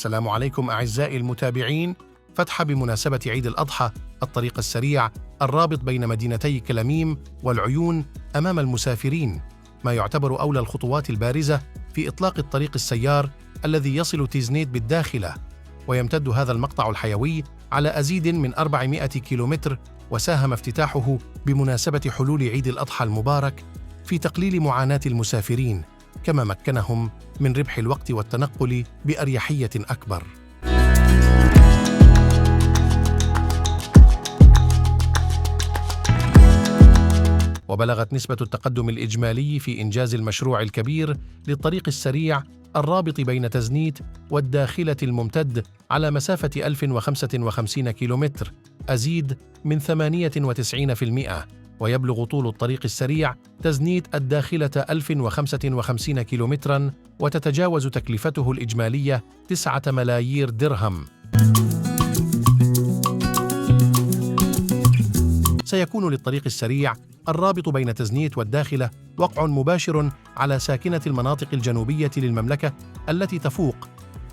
السلام عليكم أعزائي المتابعين. فتح بمناسبة عيد الأضحى الطريق السريع الرابط بين مدينتي كلميم والعيون أمام المسافرين، ما يعتبر أولى الخطوات البارزة في إطلاق الطريق السيار الذي يصل تيزنيت بالداخلة، ويمتد هذا المقطع الحيوي على أزيد من 400 كيلومتر، وساهم افتتاحه بمناسبة حلول عيد الأضحى المبارك في تقليل معاناة المسافرين، كما مكنهم من ربح الوقت والتنقل بأريحية أكبر. وبلغت نسبة التقدم الإجمالي في إنجاز المشروع الكبير للطريق السريع الرابط بين تزنيت والداخلة الممتد على مسافة 1055 كيلومتر أزيد من 98%، ويبلغ طول الطريق السريع تزنيت الداخلة 1055 كيلومتراً، وتتجاوز تكلفته الإجمالية 9 ملايير درهم. سيكون للطريق السريع الرابط بين تزنيت والداخلة وقع مباشر على ساكنة المناطق الجنوبية للمملكة التي تفوق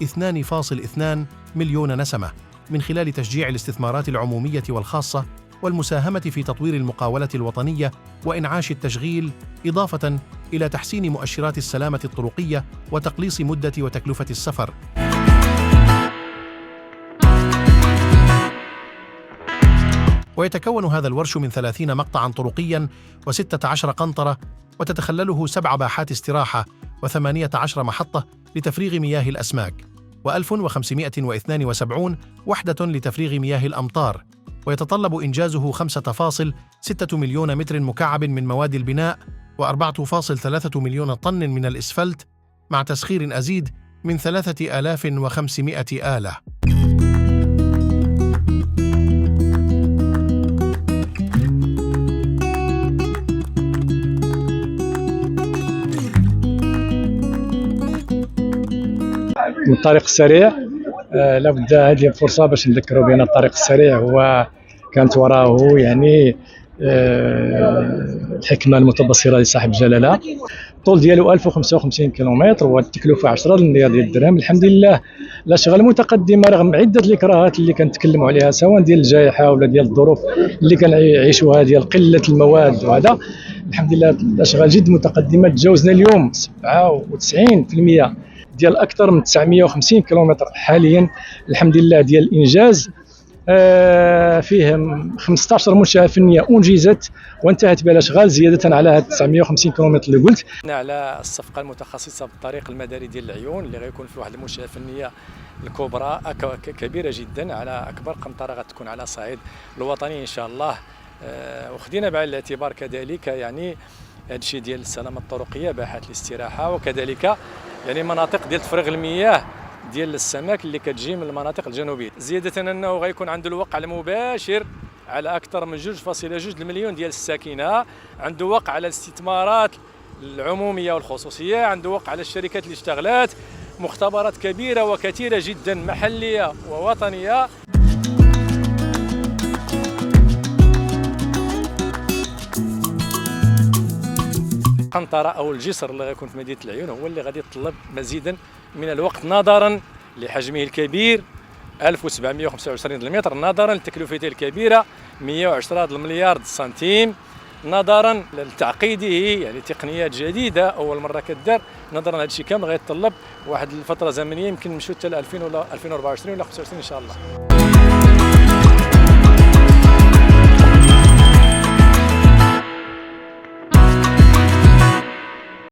2.2 مليون نسمة، من خلال تشجيع الاستثمارات العمومية والخاصة والمساهمة في تطوير المقاولة الوطنية وإنعاش التشغيل، إضافة إلى تحسين مؤشرات السلامة الطرقية وتقليص مدة وتكلفة السفر. ويتكون هذا الورش من 30 مقطعاً طرقياً و16 قنطرة، وتتخلله 7 باحات استراحة و18 محطة لتفريغ مياه الأسماك، و1572 وحدة لتفريغ مياه الأمطار. ويتطلب إنجازه 5.6 مليون متر مكعب من مواد البناء و4.3 مليون طن من الإسفلت، مع تسخير أزيد من 3500 آلة. من الطريق السريع لابد هذه الفرصة باش نذكروا بأن الطريق السريع هو كانت وراءه يعني الحكمة المتبصرة لصاحب الجلالة. الطول ديالو 1055 كيلومتر والتكلفة 10 مليار ديال الدرهم. الحمد لله الأشغال متقدمة رغم عدة الإكراهات اللي كنتكلموا عليها، سواء ديال الجائحة ولا ديال الظروف اللي كنعيشوها ديال قلة المواد وهذا. الحمد لله الأشغال جد متقدمة، تجاوزنا اليوم 97% ديال أكثر من 950 كيلومتر حاليا الحمد لله ديال الإنجاز. فيه 15 منشأة فنية أنجزت وانتهت بها الأشغال، زيادة على هاد 950 كيلومتر اللي قلت. على الصفقة المتخصصة بالطريق المداري ديال العيون اللي غيكون في واحد المنشأة فنية الكبرى كبيرة جدا على أكبر قنطرة غتكون على الصعيد الوطني إن شاء الله. وخدينا بعين الاعتبار كذلك يعني هادشي ديال السلامة الطرقية، باحات الاستراحة، وكذلك يعني مناطق ديال تفريغ المياه ديال السمك اللي كتجي من المناطق الجنوبية، زيادة أنه غيكون عنده الوقع المباشر على أكثر من 2.2 مليون ديال الساكنة، عنده وقع على الاستثمارات العمومية والخصوصية، عنده وقع على الشركات اللي اشتغلات، مختبرات كبيرة وكثيرة جدا محلية ووطنية. القنطرة أو الجسر اللي غيكون في مدينة العيون هو اللي غادي يتطلب مزيدا من الوقت، نظرا لحجمه الكبير 1725 متر، نظرا لتكلفته الكبيرة 110 مليار سنتيم، نظرا لتعقيده يعني تقنيات جديدة أول مرة كدار، نظرا لهذا الشيء كامل غيتطلب واحد الفترة زمنية يمكن نمشيو حتى ل 2024 ولا 25 إن شاء الله.